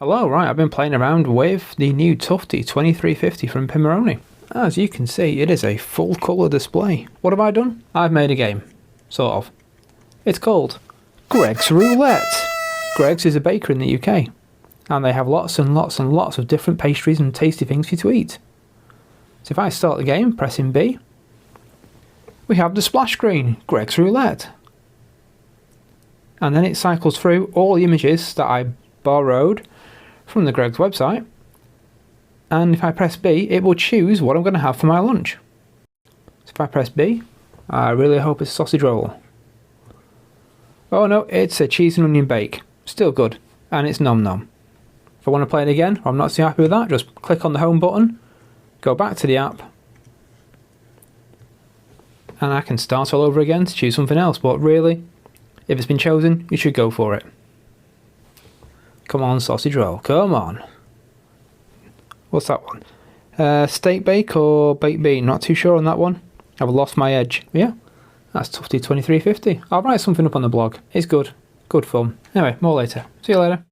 Hello, right, I've been playing around with the new Tufty 2350 from Pimoroni. As you can see, it is a full colour display. What have I done? I've made a game. Sort of. It's called Greg's Roulette. Greg's is a baker in the UK, and they have lots and lots and lots of different pastries and tasty things for you to eat. So if I start the game, pressing B, we have the splash screen, Greg's Roulette. And then it cycles through all the images that I borrowed from the Greg's website, and if I press B, it will choose what I'm going to have for my lunch. So if I press B, I really hope it's a sausage roll. Oh no, it's a cheese and onion bake. Still good, and it's nom nom. If I want to play it again, or I'm not so happy with that, just click on the home button, go back to the app, and I can start all over again to choose something else. But really, if it's been chosen, you should go for it. Come on, sausage roll, come on. What's that one? Steak bake or baked bean? Not too sure on that one. I've lost my edge. Yeah, that's Tufty 2350. I'll write something up on the blog. It's good. Good fun. Anyway, more later. See you later.